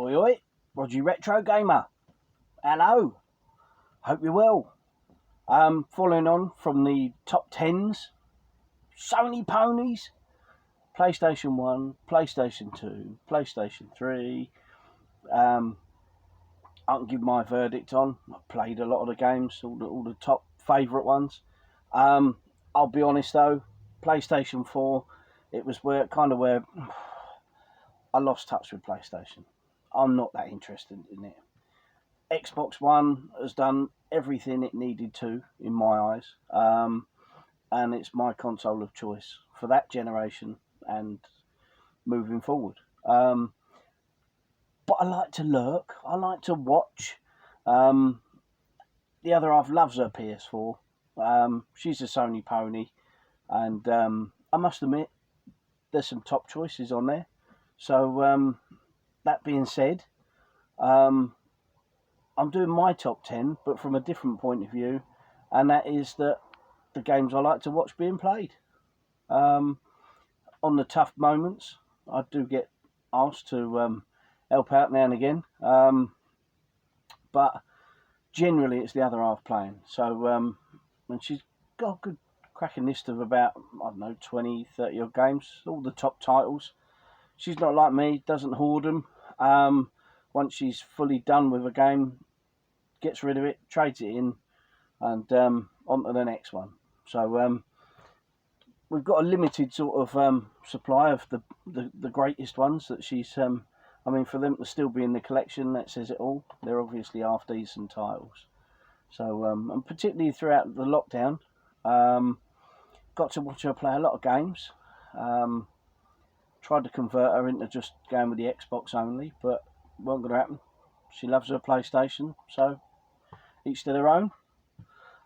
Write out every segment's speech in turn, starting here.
Oi oi, Roger Retro Gamer. Hello. Hope you're well. Following on from the top 10s, Sony ponies, PlayStation 1, PlayStation 2, PlayStation 3. I can give my verdict on. I've played a lot of the games, all the top favourite ones. I'll be honest though, PlayStation 4, it was where I lost touch with PlayStation. I'm not that interested in it. Xbox One has done everything it needed to, in my eyes, and it's my console of choice for that generation and moving forward. But I like to lurk, I like to watch. The other half loves her PS4. She's a Sony pony, and I must admit, there's some top choices on there. So, that being said, I'm doing my top 10, but from a different point of view, and that is that the games I like to watch being played. On the tough moments, I do get asked to help out now and again, but generally it's the other half playing. So, and she's got a good cracking list of about, 20, 30 odd games, all the top titles. She's not like me, doesn't hoard them. Once she's fully done with a game, gets rid of it, trades it in, and on to the next one. So we've got a limited sort of supply of the greatest ones that she's. For them to still be in the collection, that says it all. They're obviously half decent titles. So and particularly throughout the lockdown, got to watch her play a lot of games. Tried to convert her into just going with the Xbox only, but wasn't going to happen. She loves her PlayStation, so each to their own.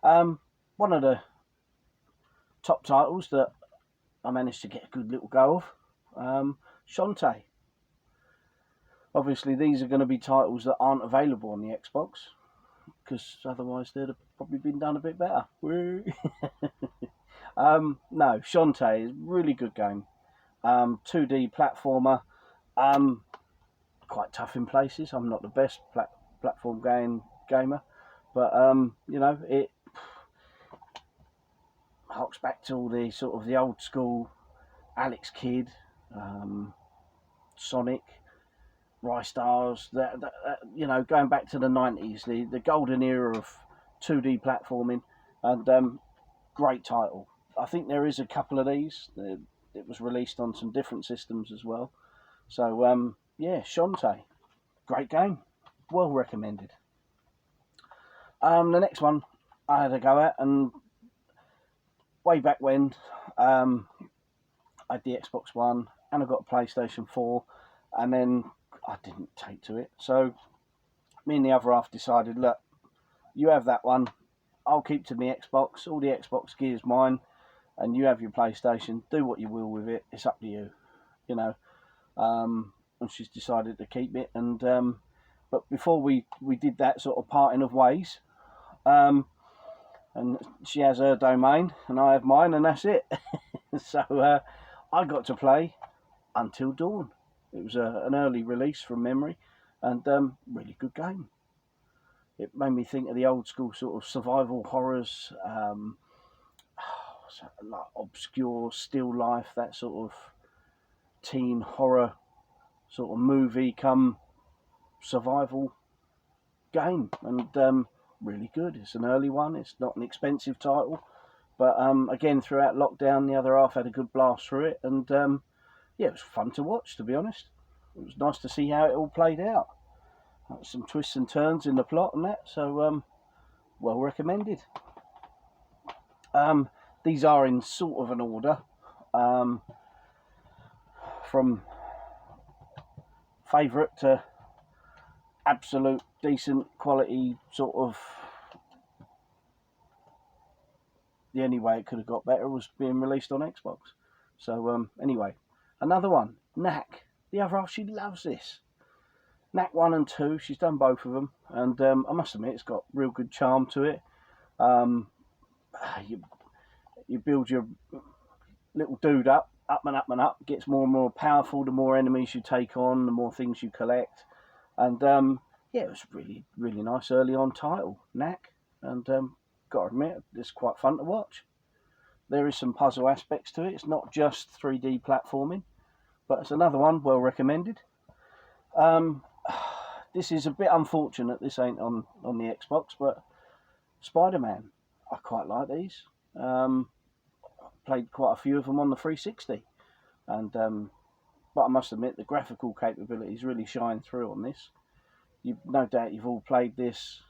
One of the top titles that I managed to get a good little go of, Shantae. Obviously, these are going to be titles that aren't available on the Xbox, because otherwise they'd have probably been done a bit better. No, Shantae is a really good game. 2D platformer, quite tough in places. I'm not the best platform gamer, but it harks back to all the sort of the old school Alex Kidd, Sonic, Rice Stars, going back to the 90s, the golden era of 2D platforming, and great title. I think there is a couple of these. It was released on some different systems as well. So, Shantae, great game, well recommended. The next one I had a go at, and way back when, I had the Xbox One, and I got a PlayStation 4, and then I didn't take to it. So me and the other half decided, look, you have that one, I'll keep to my Xbox, all the Xbox gear's mine, and you have your PlayStation, do what you will with it, it's up to you, and she's decided to keep it, and but before we did that sort of parting of ways, and she has her domain, and I have mine, and that's it. So I got to play Until Dawn. It was an early release from memory, and really good game. It made me think of the old school sort of survival horrors, like obscure still life, that sort of teen horror sort of movie come survival game, and really good. It's an early one, it's not an expensive title, but again, throughout lockdown, the other half had a good blast through it, and it was fun to watch, to be honest. It was nice to see how it all played out. Some twists and turns in the plot and that, so well recommended. These are in sort of an order, from favourite to absolute decent quality, sort of. The only way it could have got better was being released on Xbox. So anyway, another one, Knack. The other half, she loves this. Knack 1 and 2, she's done both of them, and I must admit, it's got real good charm to it. You build your little dude up and up and up, gets more and more powerful the more enemies you take on, the more things you collect. And yeah, it was really, really nice early on title, Knack, and got to admit, it's quite fun to watch. There is some puzzle aspects to it. It's not just 3D platforming, but it's another one well recommended. This is a bit unfortunate. This ain't on the Xbox, but SpiderMan, I quite like these. Played quite a few of them on the 360, and but I must admit the graphical capabilities really shine through on this. You no doubt you've all played this.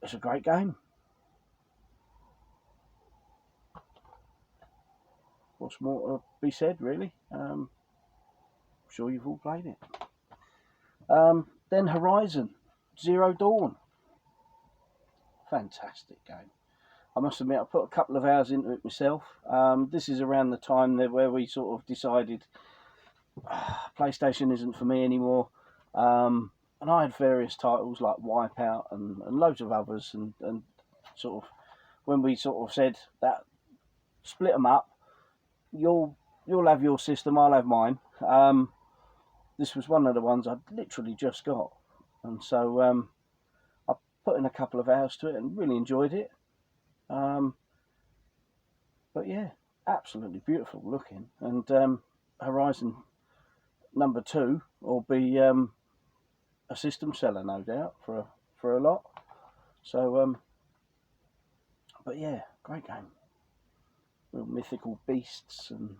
It's a great game. What's more to be said, really? I'm sure you've all played it. Then Horizon Zero Dawn. Fantastic game. I must admit, I put a couple of hours into it myself. This is around the time where we sort of decided PlayStation isn't for me anymore. And I had various titles like Wipeout and loads of others, and sort of when we sort of said that split them up, you'll have your system, I'll have mine. This was one of the ones I'd literally just got, and so I put in a couple of hours to it and really enjoyed it. But yeah, absolutely beautiful looking, and Horizon number 2 will be a system seller, no doubt, for a lot. So but yeah, great game. Real mythical beasts, and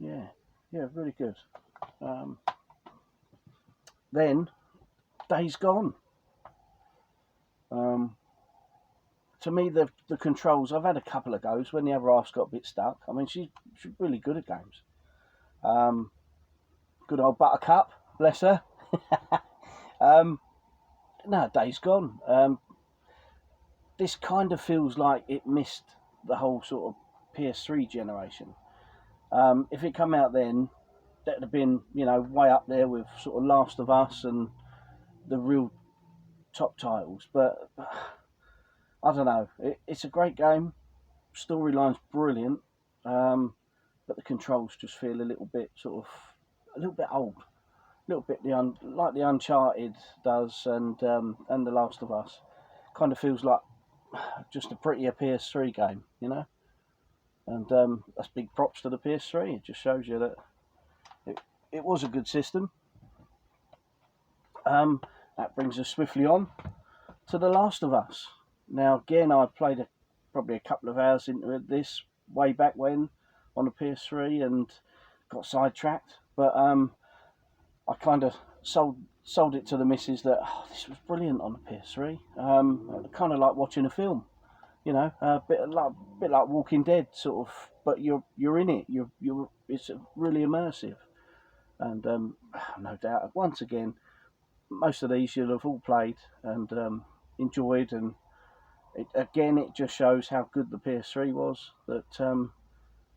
yeah, really good. Then Days Gone. To me, the controls, I've had a couple of goes when the other half's got a bit stuck. I mean, she's really good at games. Good old Buttercup, bless her. No, Days Gone. This kind of feels like it missed the whole sort of PS3 generation. If it come out then, that would have been, way up there with sort of Last of Us and the real top titles. But I don't know. It's a great game. Storyline's brilliant. But the controls just feel a little bit old. A little bit like the Uncharted does, and the Last of Us. Kind of feels like just a prettier PS3 game, And that's big props to the PS3. It just shows you that it was a good system. That brings us swiftly on to The Last of Us. Now, again, I played probably a couple of hours into this way back when on the PS3 and got sidetracked. But I kind of sold it to the missus that this was brilliant on the PS3. Kind of like watching a film, a bit like Walking Dead sort of. But you're in it. It's really immersive, and no doubt once again, most of these you'll have all played and enjoyed, and it just shows how good the PS3 was. That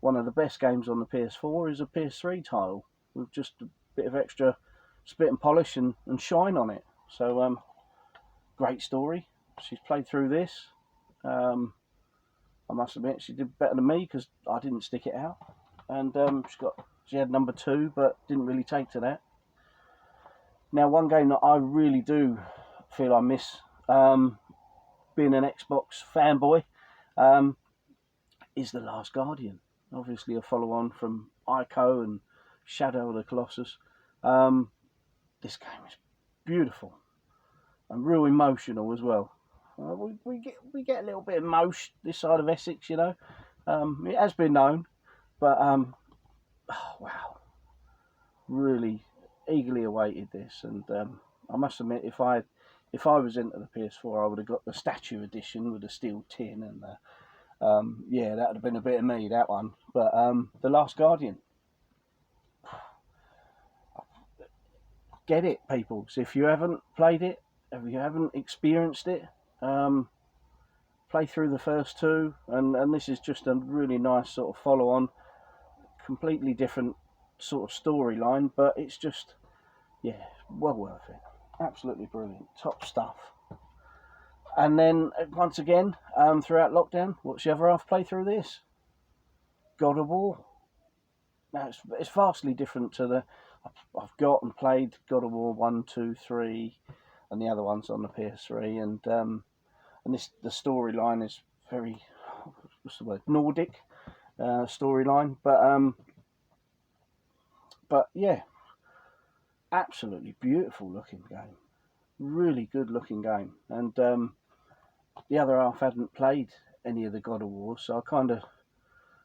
one of the best games on the PS4 is a PS3 title with just a bit of extra spit and polish and shine on it. So great story. She's played through this. I must admit she did better than me because I didn't stick it out, and she had number 2 but didn't really take to that. Now, one game that I really do feel I miss, being an Xbox fanboy, is The Last Guardian. Obviously a follow-on from Ico and Shadow of the Colossus. This game is beautiful and real emotional as well. We get a little bit of emotion this side of Essex, It has been known, but oh, wow, really eagerly awaited this, and I must admit, if I was into the PS4, I would have got the statue edition with the steel tin, and that would have been a bit of me, that one. But The Last Guardian, get it, people. So if you haven't played it, if you haven't experienced it, play through the first 2, and this is just a really nice sort of follow-on, completely different sort of storyline, but it's just, well worth it. Absolutely brilliant, top stuff. And then once again, throughout lockdown, what's the other half play through this? God of War. Now it's vastly different to I've got and played God of War 1, 2, 3, and the other ones on the PS3, and the storyline is very, what's the word, Nordic storyline, but yeah, absolutely beautiful looking game, really good looking game, and the other half hadn't played any of the God of War, so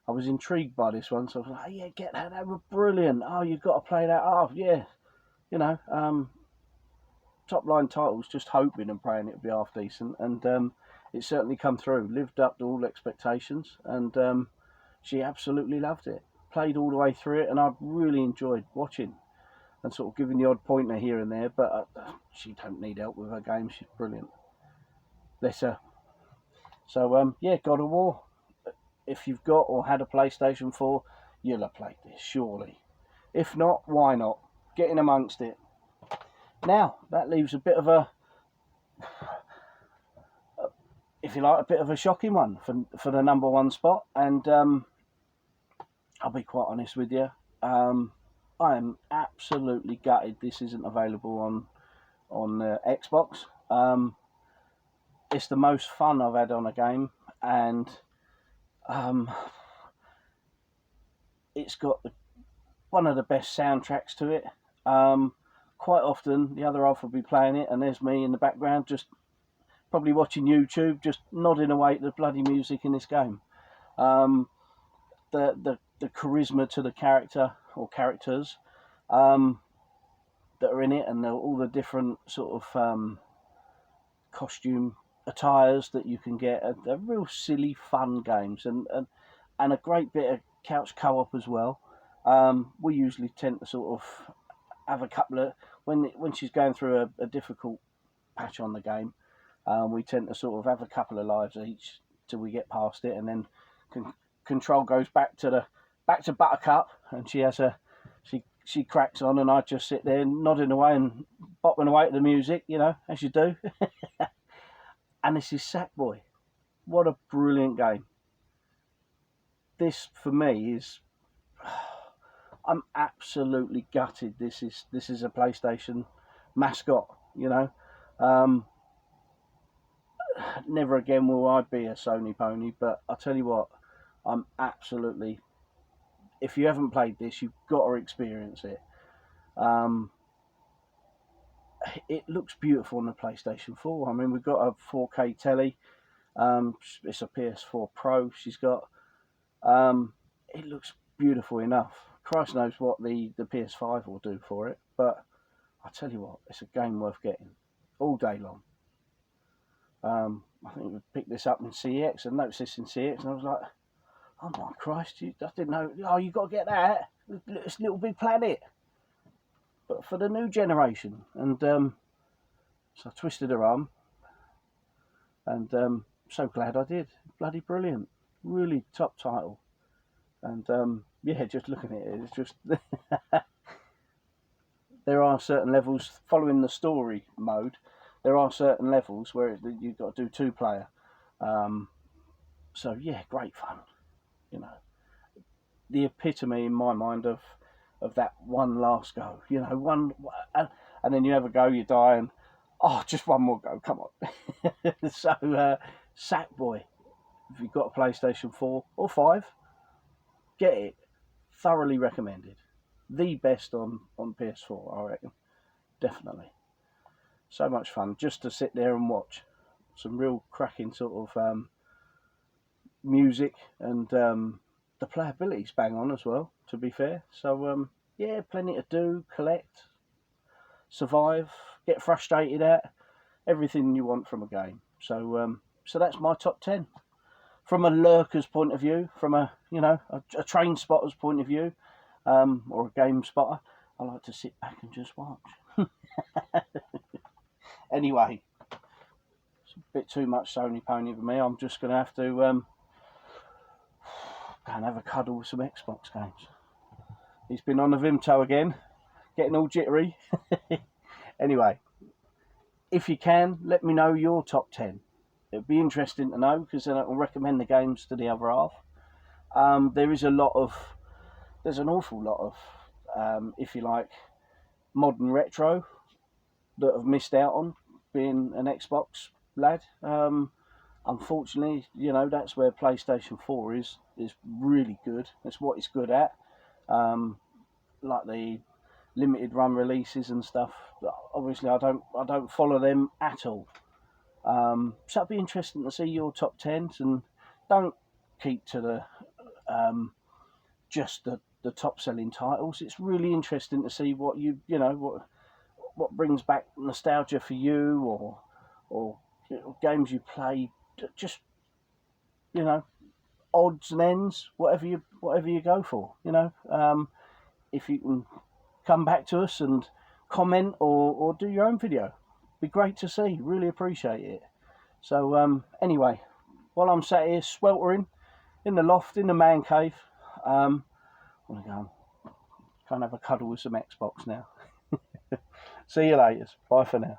I was intrigued by this one, so I was like, oh, yeah, get that, they were brilliant. Oh, you've got to play that. Oh, yeah, you know, top line titles, just hoping and praying it would be half decent, and it certainly come through, lived up to all expectations, and she absolutely loved it. Played all the way through it, and I really enjoyed watching and sort of giving the odd pointer here and there, but she don't need help with her game. She's brilliant. Bless her. So, yeah, God of War. If you've got or had a PlayStation 4, you'll have played this, surely. If not, why not? Get in amongst it. Now, that leaves a bit of a, if you like, a bit of a shocking one for the number one spot. And I'll be quite honest with you. I am absolutely gutted this isn't available on Xbox. It's the most fun I've had on a game, and it's got one of the best soundtracks to it. Quite often the other half will be playing it, and there's me in the background just probably watching YouTube, just nodding away to the bloody music in this game. The charisma to the character or characters that are in it, and all the different sort of costume attires that you can get. They're real silly, fun games, and a great bit of couch co-op as well. We usually tend to sort of have a couple of, when she's going through a difficult patch on the game, we tend to sort of have a couple of lives each till we get past it, and then control goes back to Buttercup, and she cracks on, and I just sit there nodding away and bopping away to the music, you know, as you do. And this is Sac Boy. What a brilliant game. This, for me, is... I'm absolutely gutted this is a PlayStation mascot, you know. Never again will I be a Sony pony, but I'll tell you what, I'm absolutely... If you haven't played this, you've got to experience it. It looks beautiful on the PlayStation 4. I mean, we've got a 4K telly. It's a PS4 Pro she's got. It looks beautiful enough. Christ knows what the PS5 will do for it. But I tell you what, it's a game worth getting all day long. I think we picked this up in CX and noticed this in CX, and I was like, oh my Christ, I didn't know. Oh, you got to get that. It's Little Big Planet. But for the new generation. And so I twisted her arm, and so glad I did. Bloody brilliant. Really top title. And yeah, just looking at it, it's just... There are certain levels, following the story mode, there are certain levels where you've got to do two-player. So yeah, great fun. You know, the epitome in my mind of that one last go. You know, and then you have a go, you die, and just one more go. Come on. So Sac Boy, if you've got a PlayStation 4 or 5, get it. Thoroughly recommended. The best on PS4, I reckon. Definitely. So much fun just to sit there and watch. Some real cracking sort of music, and the playability's bang on as well, to be fair. So yeah, plenty to do, collect, survive, get frustrated at, everything you want from a game. So so that's my top 10. From a lurker's point of view, from a a train spotter's point of view, or a game spotter, I like to sit back and just watch. Anyway, it's a bit too much Sony pony for me. I'm just going to have to go and have a cuddle with some Xbox games. He's been on the Vimto again, getting all jittery. Anyway, if you can, let me know your top 10. It'd be interesting to know, because then I can recommend the games to the other half. There's an awful lot of if you like, modern retro that have missed out on being an Xbox lad. Unfortunately, you know, that's where PlayStation 4 is really good. That's what it's good at. Like the limited run releases and stuff. Obviously, I don't follow them at all. So it'd be interesting to see your top tens, and don't keep to the just the top selling titles. It's really interesting to see what you know what brings back nostalgia for you, or you know, games you play. Just, you know, odds and ends, whatever you go for. You know, if you can come back to us and comment or do your own video, be great to see. Really appreciate it. So anyway, while I'm sat here sweltering in the loft in the man cave, I'm gonna go and have a cuddle with some Xbox now. See you later. Bye for now.